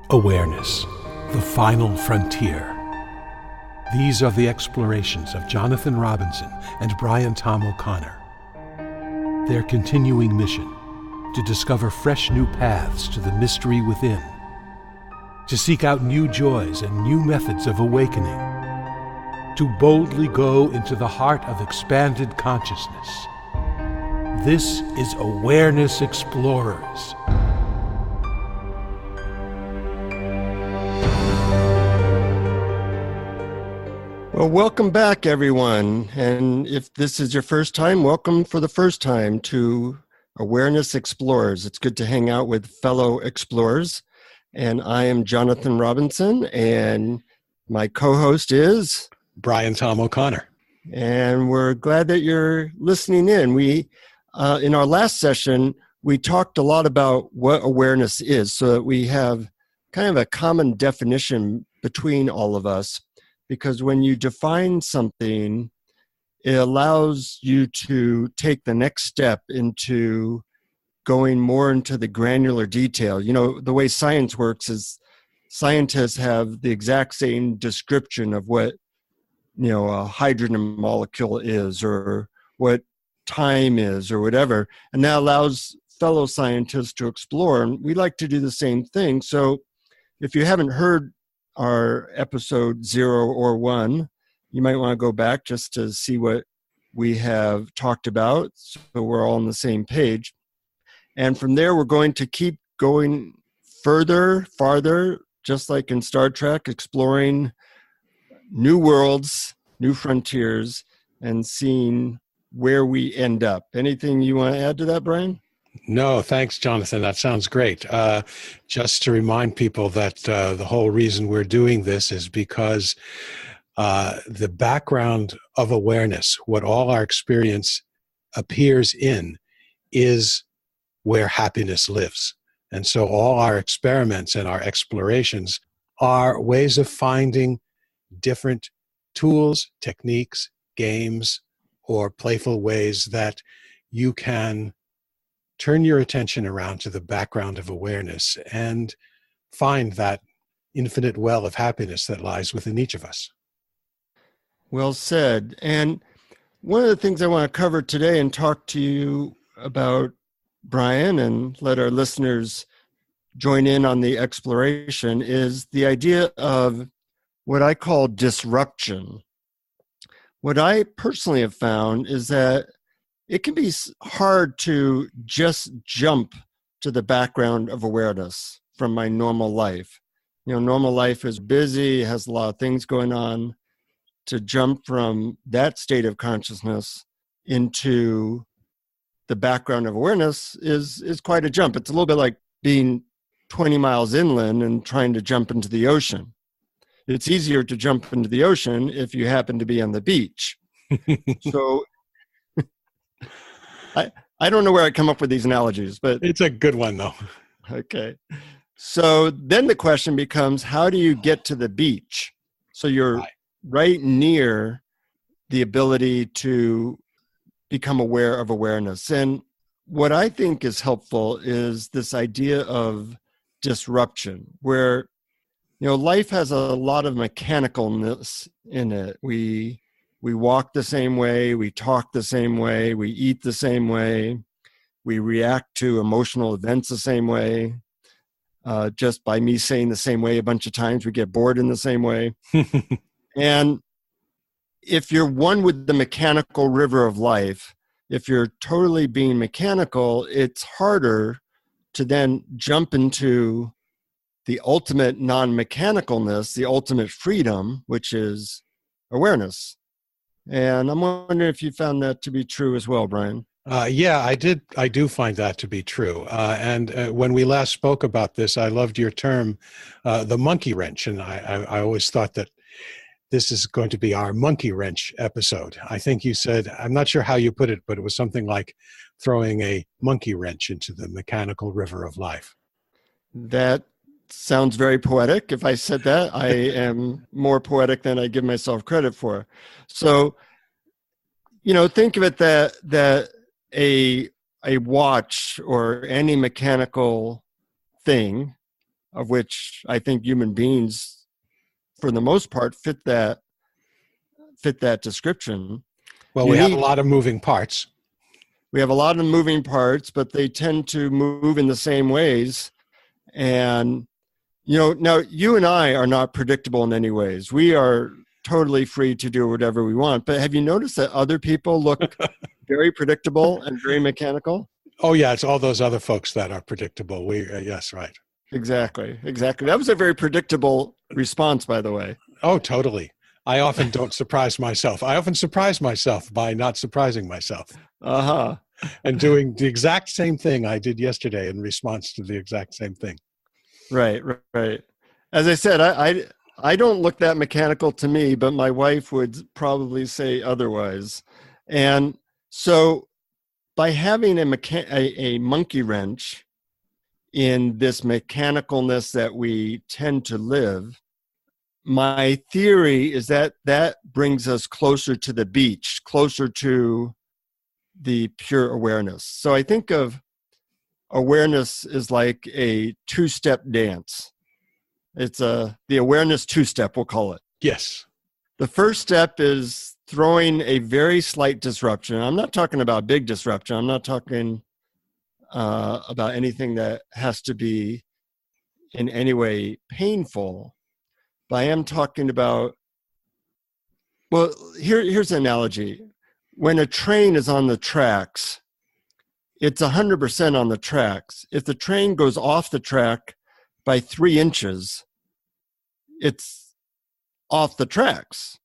Awareness, the final frontier. These are the explorations of Jonathan Robinson and Brian Tom O'Connor. Their continuing mission, to discover fresh new paths to the mystery within, to seek out new joys and new methods of awakening, to boldly go into the heart of expanded consciousness. This is Awareness Explorers. Well, welcome back, everyone. And if this is your first time, welcome for the first time to Awareness Explorers. It's good to hang out with fellow explorers. And I am Jonathan Robinson, and my co-host is Brian Tom O'Connor. And we're glad that you're listening in. We, in our last session, we talked a lot about what awareness is, so that we have kind of a common definition between all of us. Because when you define something, it allows you to take the next step into going more into the granular detail. You know, the way science works is scientists have the exact same description of what, you know, a hydrogen molecule is, or what time is, or whatever. And that allows fellow scientists to explore. And we like to do the same thing. So if you haven't heard our episode 0 or 1, you might want to go back just to see what we have talked about, so we're all on the same page. And from there, we're going to keep going farther, just like in Star Trek, exploring new worlds, new frontiers, and seeing where we end up. Anything you want to add to that, Brian? No, thanks, Jonathan. That sounds great. Just to remind people that the whole reason we're doing this is because the background of awareness, what all our experience appears in, is where happiness lives. And so all our experiments and our explorations are ways of finding different tools, techniques, games, or playful ways that you can turn your attention around to the background of awareness and find that infinite well of happiness that lies within each of us. Well said. And one of the things I want to cover today and talk to you about, Brian, and let our listeners join in on the exploration, is the idea of what I call disruption. What I personally have found is that it can be hard to just jump to the background of awareness from my normal life. You know, normal life is busy, has a lot of things going on. To jump from that state of consciousness into the background of awareness is quite a jump. It's a little bit like being 20 miles inland and trying to jump into the ocean. It's easier to jump into the ocean if you happen to be on the beach. So I don't know where I come up with these analogies, but it's a good one, though. Okay. So then the question becomes, how do you get to the beach? So you're right near the ability to become aware of awareness. And what I think is helpful is this idea of disruption, where, you know, life has a lot of mechanicalness in it. We walk the same way, we talk the same way, we eat the same way, we react to emotional events the same way. Just by me saying the same way a bunch of times, we get bored in the same way. And if you're one with the mechanical river of life, if you're totally being mechanical, it's harder to then jump into the ultimate non-mechanicalness, the ultimate freedom, which is awareness. And I'm wondering if you found that to be true as well, Brian. Yeah, I did. I do find that to be true. And when we last spoke about this, I loved your term, the monkey wrench. And I always thought that this is going to be our monkey wrench episode. I think you said, I'm not sure how you put it, but it was something like throwing a monkey wrench into the mechanical river of life. That sounds very poetic. If I said that, I am more poetic than I give myself credit for. So, you know, think of it that a a watch or any mechanical thing, of which I think human beings, for the most part, fit that description. Well, we have a lot of moving parts. We have a lot of moving parts, but they tend to move in the same ways. And, now you and I are not predictable in any ways. We are totally free to do whatever we want. But have you noticed that other people look very predictable and very mechanical? Oh, yeah. It's all those other folks that are predictable. Yes, right. Exactly. That was a very predictable response, by the way. Oh, totally. I often don't surprise myself. I often surprise myself by not surprising myself. Uh-huh. And doing the exact same thing I did yesterday in response to the exact same thing. Right. As I said, I don't look that mechanical to me, but my wife would probably say otherwise. And so by having a monkey wrench in this mechanicalness that we tend to live, my theory is that brings us closer to the beach, closer to the pure awareness. So I think of awareness is like a two-step dance. It's the awareness two-step, we'll call it. Yes. The first step is throwing a very slight disruption. I'm not talking about big disruption. I'm not talking about anything that has to be in any way painful. But I am talking about, well, here's an analogy. When a train is on the tracks, it's 100% on the tracks. If the train goes off the track by 3 inches, it's off the tracks.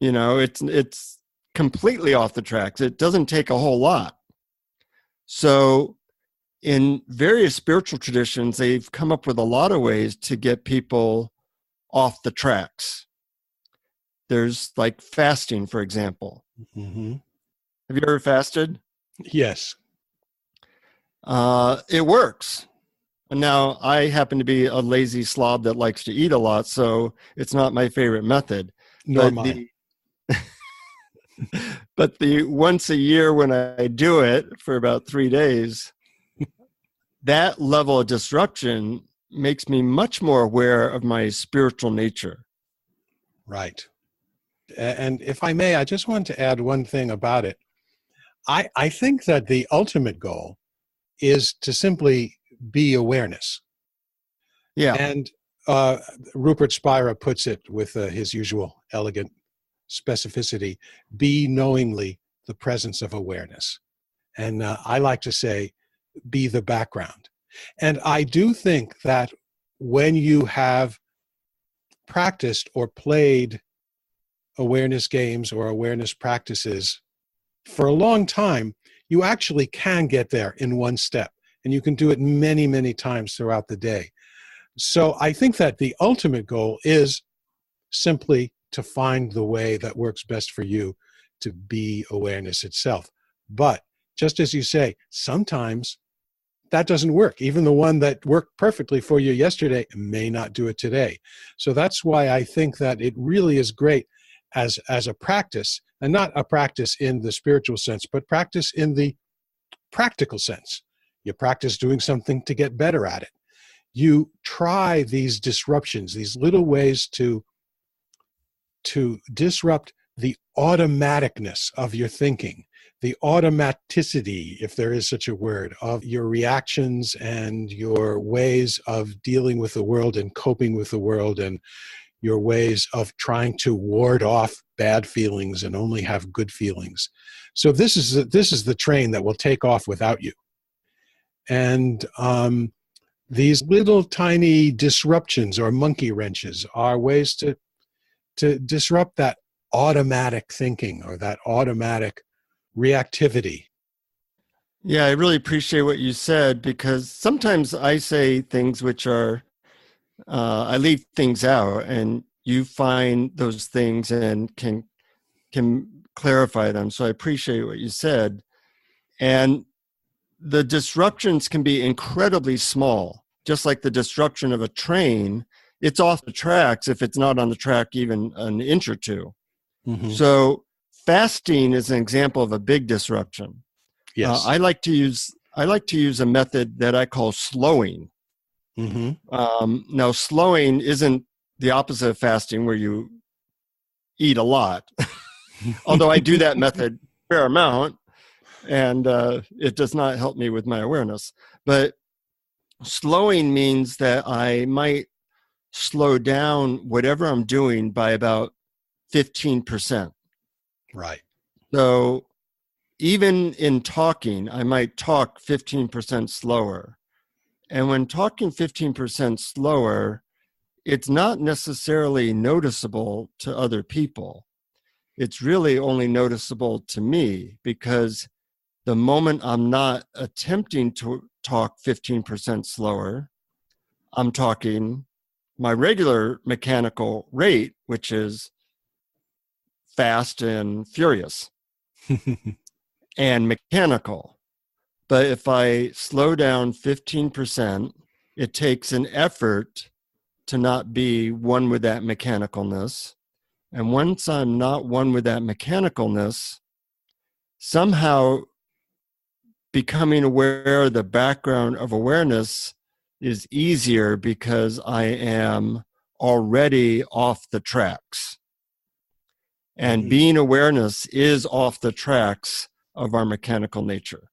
It's completely off the tracks. It doesn't take a whole lot. So in various spiritual traditions, they've come up with a lot of ways to get people off the tracks. There's like fasting, for example. Mm-hmm. Have you ever fasted? Yes. It works. Now, I happen to be a lazy slob that likes to eat a lot, so it's not my favorite method. Nor mine. But the once a year when I do it for about 3 days, that level of disruption makes me much more aware of my spiritual nature. Right. And if I may, I just want to add one thing about it. I think that the ultimate goal is to simply be awareness. Yeah. And Rupert Spira puts it with his usual elegant specificity, be knowingly the presence of awareness. And I like to say, be the background. And I do think that when you have practiced or played awareness games or awareness practices for a long time, you actually can get there in one step. And you can do it many, many times throughout the day. So I think that the ultimate goal is simply to find the way that works best for you to be awareness itself. But just as you say, sometimes that doesn't work. Even the one that worked perfectly for you yesterday may not do it today. So that's why I think that it really is great as a practice, and not a practice in the spiritual sense, but practice in the practical sense. You practice doing something to get better at it. You try these disruptions, these little ways to disrupt the automaticness of your thinking, the automaticity, if there is such a word, of your reactions and your ways of dealing with the world and coping with the world, and your ways of trying to ward off bad feelings and only have good feelings. So this is the train that will take off without you. And these little tiny disruptions or monkey wrenches are ways to disrupt that automatic thinking or that automatic reactivity. Yeah, I really appreciate what you said, because sometimes I say things which are, I leave things out, and you find those things and can clarify them. So I appreciate what you said. And the disruptions can be incredibly small, just like the disruption of a train. It's off the tracks if it's not on the track even an inch or two. Mm-hmm. So fasting is an example of a big disruption. Yes. I like to use a method that I call slowing. Now, slowing isn't the opposite of fasting, where you eat a lot. Although I do that method a fair amount, and it does not help me with my awareness. But slowing means that I might slow down whatever I'm doing by about 15%. Right. So even in talking, I might talk 15% slower. And when talking 15% slower, it's not necessarily noticeable to other people. It's really only noticeable to me, because the moment I'm not attempting to talk 15% slower, I'm talking my regular mechanical rate, which is fast and furious and mechanical. But if I slow down 15%, it takes an effort to not be one with that mechanicalness. And once I'm not one with that mechanicalness, somehow becoming aware of the background of awareness is easier, because I am already off the tracks. And being awareness is off the tracks of our mechanical nature.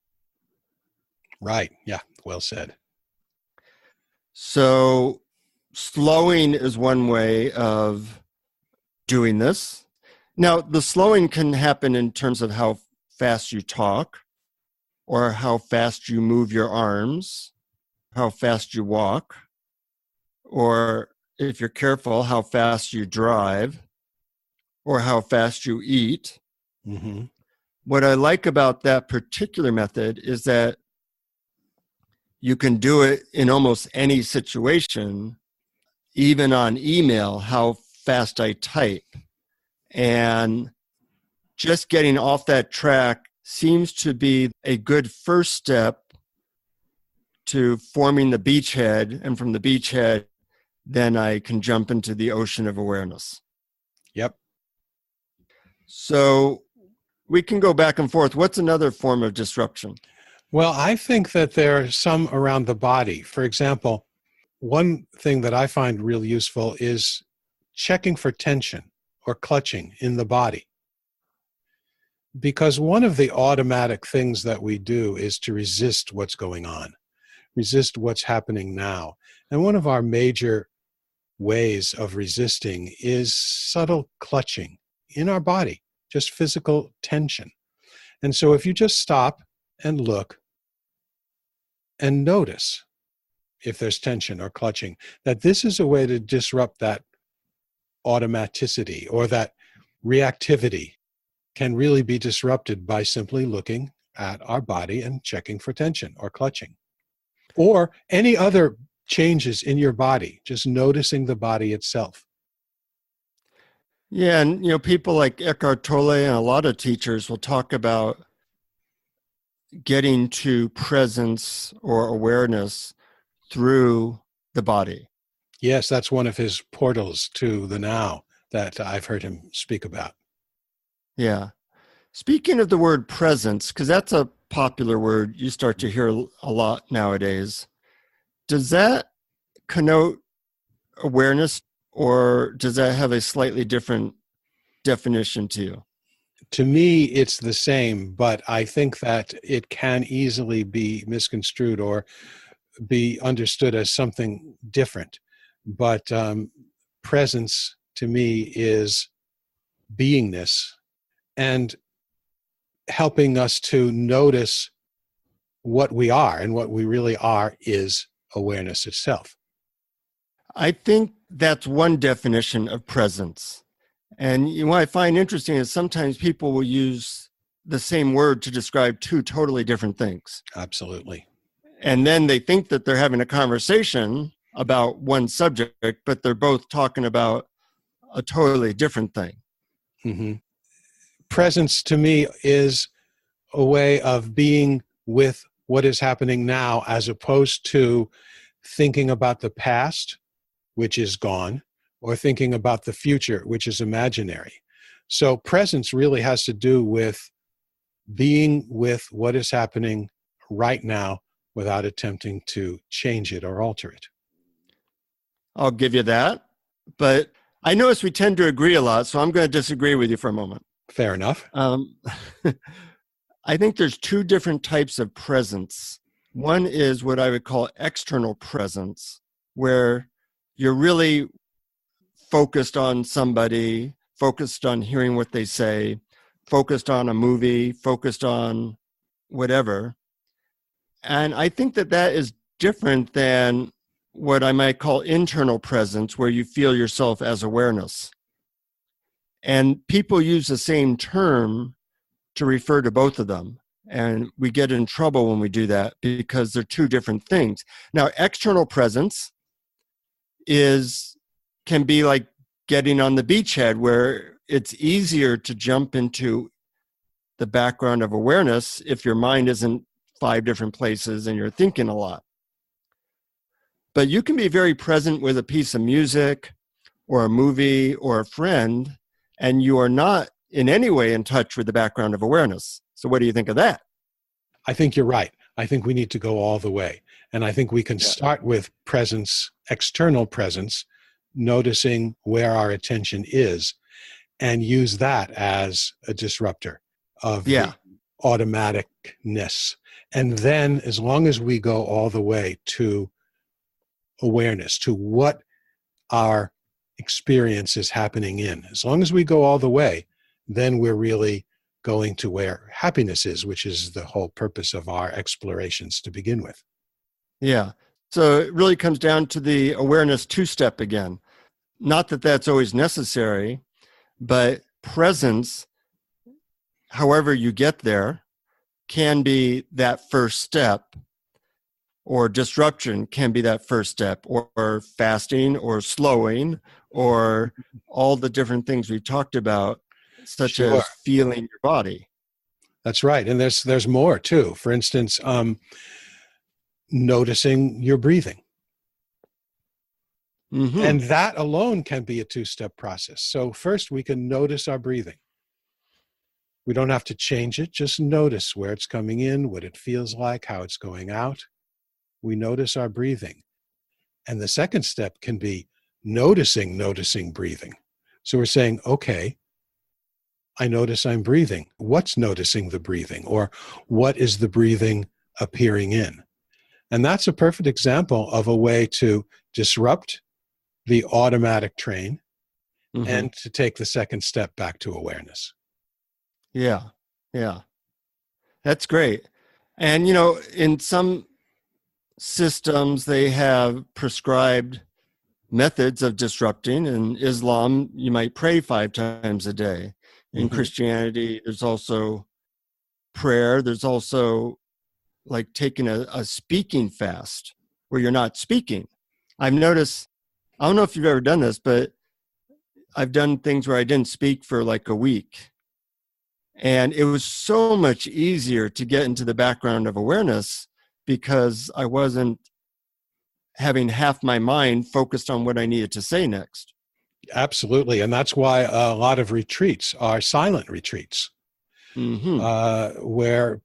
Right. Yeah. Well said. So slowing is one way of doing this. Now, the slowing can happen in terms of how fast you talk, or how fast you move your arms, how fast you walk, or if you're careful, how fast you drive, or how fast you eat. What I like about that particular method is that you can do it in almost any situation, even on email, how fast I type. And just getting off that track seems to be a good first step to forming the beachhead. And from the beachhead, then I can jump into the ocean of awareness. Yep. So we can go back and forth. What's another form of disruption? Well, I think that there are some around the body. For example, one thing that I find really useful is checking for tension or clutching in the body. Because one of the automatic things that we do is to resist what's going on, resist what's happening now. And one of our major ways of resisting is subtle clutching in our body, just physical tension. And so if you just stop and look and notice if there's tension or clutching, that this is a way to disrupt that automaticity, or that reactivity can really be disrupted by simply looking at our body and checking for tension or clutching. Or any other changes in your body, just noticing the body itself. Yeah, and people like Eckhart Tolle and a lot of teachers will talk about getting to presence or awareness through the body. Yes, that's one of his portals to the now that I've heard him speak about. Yeah. Speaking of the word presence, because that's a popular word you start to hear a lot nowadays, does that connote awareness, or does that have a slightly different definition to you? To me, it's the same, but I think that it can easily be misconstrued or be understood as something different. But presence to me is beingness, and helping us to notice what we are, and what we really are is awareness itself. I think that's one definition of presence. And what I find interesting is sometimes people will use the same word to describe two totally different things. Absolutely. And then they think that they're having a conversation about one subject, but they're both talking about a totally different thing. Mm-hmm. Presence to me is a way of being with what is happening now, as opposed to thinking about the past, which is gone, or thinking about the future, which is imaginary. So presence really has to do with being with what is happening right now without attempting to change it or alter it. I'll give you that. But I notice we tend to agree a lot, so I'm going to disagree with you for a moment. Fair enough. I think there's two different types of presence. One is what I would call external presence, where you're really focused on somebody, focused on hearing what they say, focused on a movie, focused on whatever. And I think that that is different than what I might call internal presence, where you feel yourself as awareness. And people use the same term to refer to both of them. And we get in trouble when we do that because they're two different things. Now, external presence can be like getting on the beachhead, where it's easier to jump into the background of awareness if your mind isn't 5 different places and you're thinking a lot. But you can be very present with a piece of music or a movie or a friend, and you are not in any way in touch with the background of awareness. So what do you think of that? I think you're right. I think we need to go all the way. And I think we can start with presence, external presence, noticing where our attention is, and use that as a disruptor of the automaticness. And then as long as we go all the way to awareness, to what our experience is happening in, as long as we go all the way, then we're really going to where happiness is, which is the whole purpose of our explorations to begin with. Yeah. So it really comes down to the awareness 2-step again. Not that that's always necessary, but presence, however you get there, can be that first step, or disruption can be that first step, or fasting, or slowing, or all the different things we talked about, such as feeling your body. That's right. And there's more too. For instance, noticing your breathing. Mm-hmm. And that alone can be a 2-step process. So first we can notice our breathing. We don't have to change it. Just notice where it's coming in, what it feels like, how it's going out. We notice our breathing. And the second step can be noticing breathing. So we're saying, okay, I notice I'm breathing. What's noticing the breathing? Or what is the breathing appearing in? And that's a perfect example of a way to disrupt the automatic train and to take the second step back to awareness. Yeah. That's great. And, in some systems, they have prescribed methods of disrupting. In Islam, you might pray 5 times a day. In Christianity, there's also prayer. There's also like taking a speaking fast where you're not speaking. I've noticed, I don't know if you've ever done this, but I've done things where I didn't speak for like a week. And it was so much easier to get into the background of awareness because I wasn't having half my mind focused on what I needed to say next. Absolutely. And that's why a lot of retreats are silent retreats, where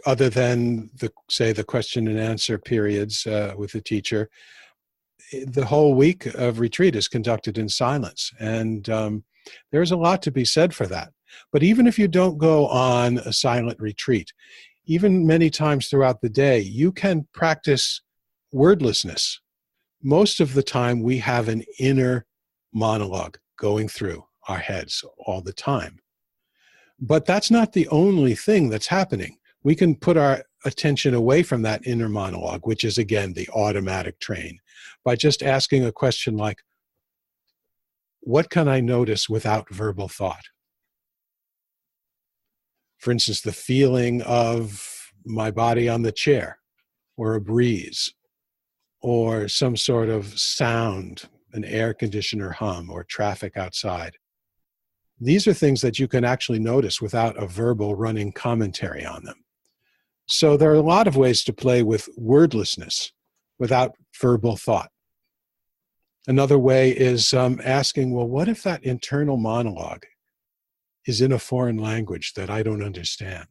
other than the question and answer periods with the teacher, the whole week of retreat is conducted in silence. And there's a lot to be said for that. But even if you don't go on a silent retreat, even many times throughout the day, you can practice wordlessness. Most of the time, we have an inner monologue going through our heads all the time. But that's not the only thing that's happening. We can put our attention away from that inner monologue, which is, again, the automatic train, by just asking a question like, what can I notice without verbal thought? For instance, the feeling of my body on the chair, or a breeze, or some sort of sound, an air conditioner hum, or traffic outside. These are things that you can actually notice without a verbal running commentary on them. So there are a lot of ways to play with wordlessness without verbal thought. Another way is asking, well, what if that internal monologue is in a foreign language that I don't understand?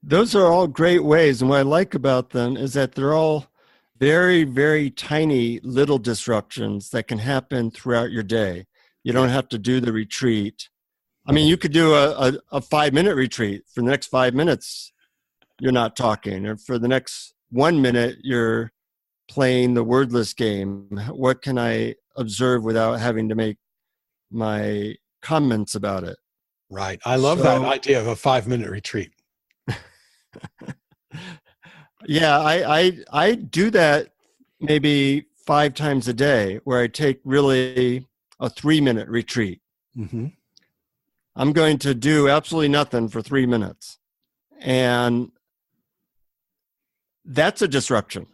Those are all great ways. And what I like about them is that they're all very, very tiny little disruptions that can happen throughout your day. You don't have to do the retreat. I mean, you could do a 5-minute retreat. For the next 5 minutes, you're not talking. Or for the next 1 minute, you're playing the wordless game. What can I observe without having to make my comments about it? Right. I love that idea of a 5-minute retreat. Yeah, I do that maybe 5 times a day, where I take really a 3-minute retreat. Mm-hmm. I'm going to do absolutely nothing for 3 minutes. And that's a disruption.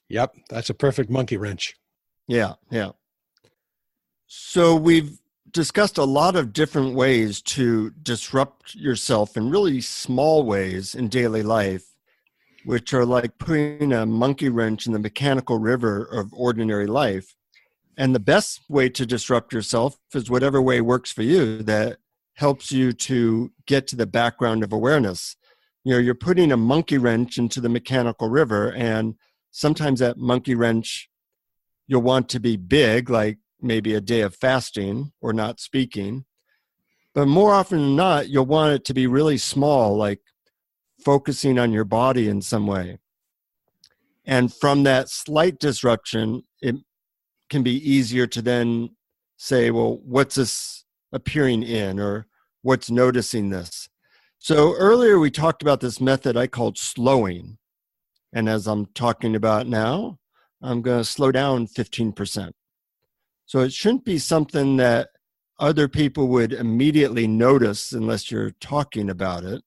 Yep. That's a perfect monkey wrench. Yeah, yeah. So we've discussed a lot of different ways to disrupt yourself in really small ways in daily life, which are like putting a monkey wrench in the mechanical river of ordinary life. And the best way to disrupt yourself is whatever way works for you that helps you to get to the background of awareness. You know, you're putting a monkey wrench into the mechanical river, and sometimes that monkey wrench you'll want to be big, like maybe a day of fasting or not speaking. But more often than not, you'll want it to be really small, like focusing on your body in some way. And from that slight disruption, it can be easier to then say, well, what's this appearing in, or what's noticing this? So earlier we talked about this method I called slowing. And as I'm talking about now, I'm going to slow down 15%. So it shouldn't be something that other people would immediately notice unless you're talking about it.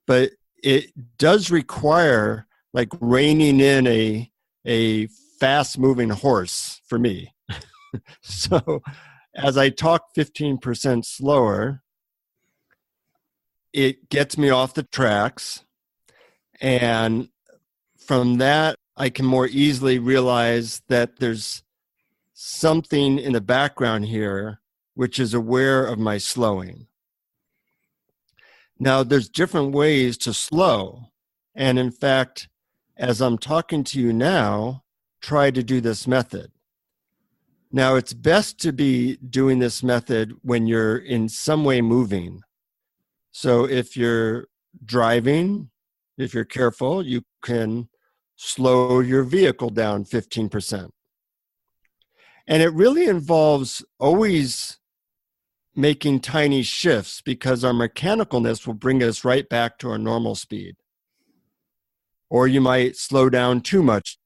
But it does require like reining in a fast-moving horse for me. So as I talk 15% slower, it gets me off the tracks. And from that, I can more easily realize that there's something in the background here which is aware of my slowing. Now, there's different ways to slow. And in fact, as I'm talking to you now, try to do this method. Now, it's best to be doing this method when you're in some way moving. So if you're driving, if you're careful, you can slow your vehicle down 15%. And it really involves always making tiny shifts, because our mechanicalness will bring us right back to our normal speed. Or you might slow down too much,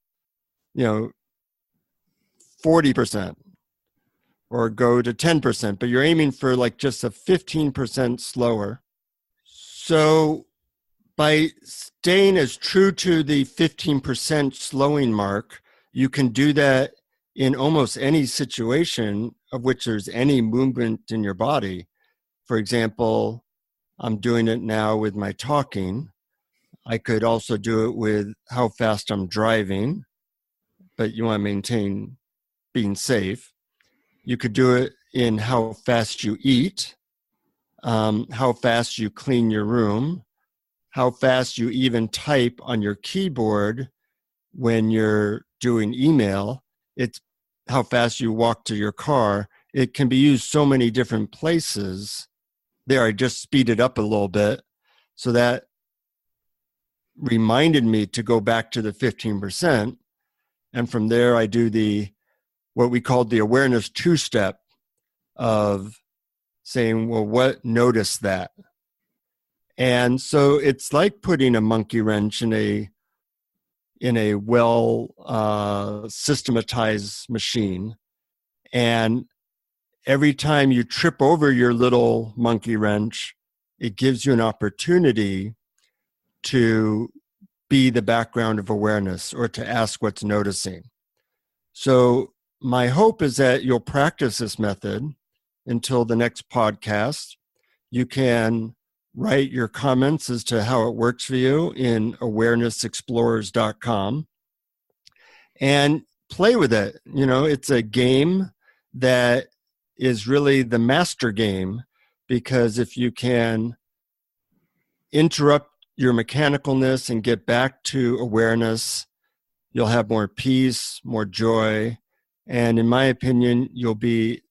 40%, or go to 10%, but you're aiming for like just a 15% slower. So by staying as true to the 15% slowing mark, you can do that in almost any situation of which there's any movement in your body. For example, I'm doing it now with my talking. I could also do it with how fast I'm driving, but you want to maintain being safe. You could do it in how fast you eat, how fast you clean your room, how fast you even type on your keyboard when you're doing email. It's how fast you walk to your car. It can be used so many different places. There, I just speeded up a little bit. So that reminded me to go back to the 15%. And from there, I do what we called the awareness 2-step of saying, well, what notice that? And so it's like putting a monkey wrench in a well systematized machine. And every time you trip over your little monkey wrench, it gives you an opportunity to be the background of awareness, or to ask what's noticing. So my hope is that you'll practice this method until the next podcast. You can write your comments as to how it works for you in awarenessexplorers.com and play with it. It's a game that is really the master game, because if you can interrupt your mechanicalness and get back to awareness, you'll have more peace, more joy, and in my opinion, you'll be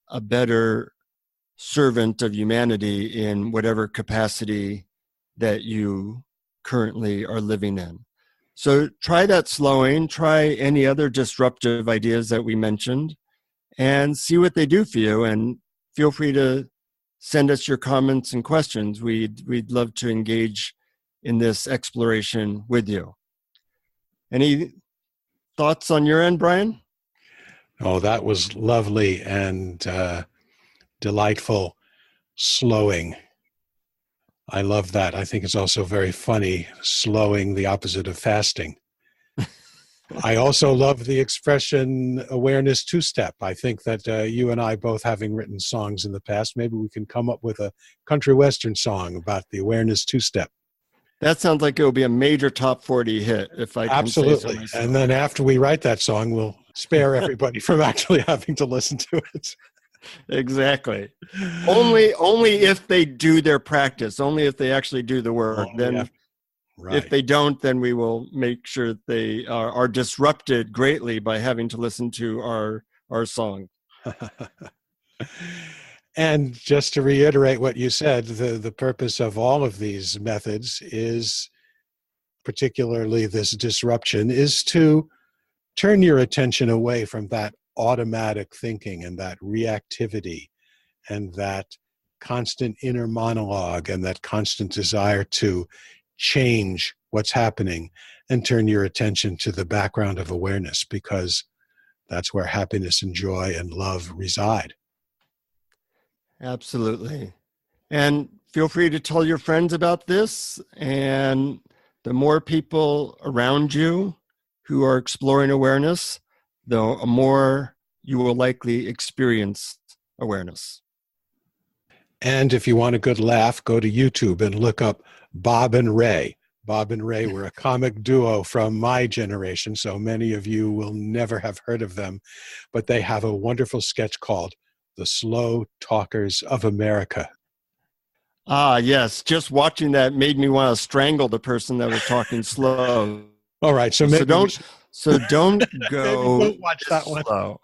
a better servant of humanity in whatever capacity that you currently are living in. So try that slowing, try any other disruptive ideas that we mentioned, and see what they do for you. And feel free to send us your comments and questions. We'd love to engage in this exploration with you. Any thoughts on your end, Brian? Oh, that was lovely and delightful slowing. I love that. I think it's also very funny, slowing, the opposite of fasting. I also love the expression awareness two-step. I think that you and I both having written songs in the past, maybe we can come up with a country western song about the awareness two-step. That sounds like it will be a major top 40 hit, if I can say so Absolutely. myself. And then after we write that song, we'll spare everybody from actually having to listen to it. Exactly. Only if they do their practice, only if they actually do the work. Then right. If they don't, then we will make sure they are disrupted greatly by having to listen to our song. And just to reiterate what you said, the purpose of all of these methods is, particularly this disruption, is to turn your attention away from that automatic thinking and that reactivity and that constant inner monologue and that constant desire to change what's happening, and turn your attention to the background of awareness, because that's where happiness and joy and love reside. Absolutely. And feel free to tell your friends about this. And the more people around you who are exploring awareness, the more you will likely experience awareness. And if you want a good laugh, go to YouTube and look up Bob and Ray. Bob and Ray were a comic duo from my generation, so many of you will never have heard of them, but they have a wonderful sketch called The Slow Talkers of America. Ah, yes. Just watching that made me want to strangle the person that was talking slow. All right, so don't go don't watch that one. Slow.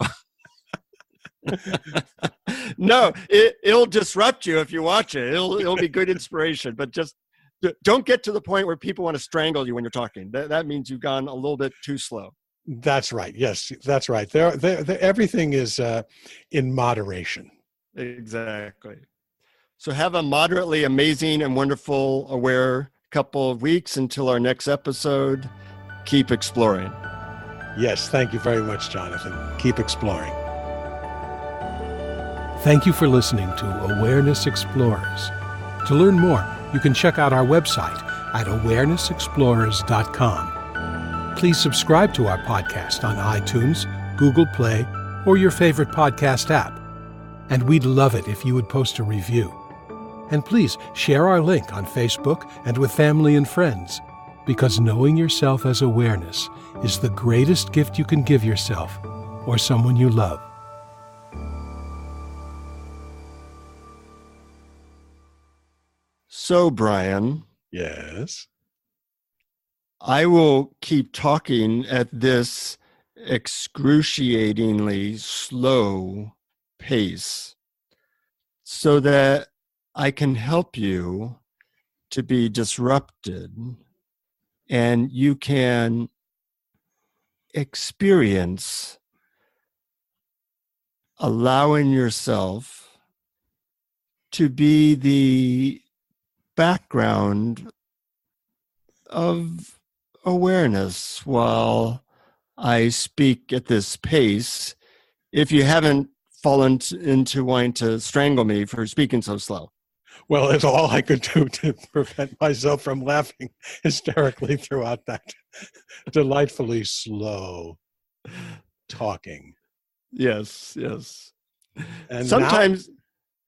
No, it'll disrupt you if you watch it. It'll be good inspiration, but just don't get to the point where people want to strangle you when you're talking. That means you've gone a little bit too slow. That's right. Yes, that's right. Everything is in moderation. Exactly. So have a moderately amazing and wonderful, aware couple of weeks until our next episode. Keep exploring. Yes, thank you very much, Jonathan. Keep exploring. Thank you for listening to Awareness Explorers. To learn more, you can check out our website at awarenessexplorers.com. Please subscribe to our podcast on iTunes, Google Play, or your favorite podcast app. And we'd love it if you would post a review. And please share our link on Facebook and with family and friends, because knowing yourself as awareness is the greatest gift you can give yourself or someone you love. So, Brian. Yes? I will keep talking at this excruciatingly slow pace so that I can help you to be disrupted and you can experience allowing yourself to be the background of awareness while I speak at this pace, if you haven't fallen into wanting to strangle me for speaking so slow. Well, it's all I could do to prevent myself from laughing hysterically throughout that delightfully slow talking. Yes, yes. And sometimes,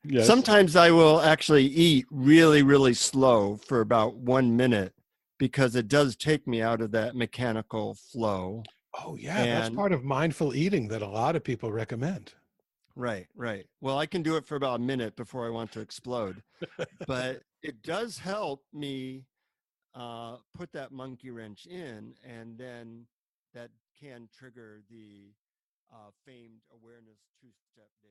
yes. Sometimes I will actually eat really, really slow for about 1 minute because it does take me out of that mechanical flow. Oh, yeah, that's part of mindful eating that a lot of people recommend. Right, right. Well, I can do it for about a minute before I want to explode, but it does help me put that monkey wrench in, and then that can trigger the famed awareness two-step days.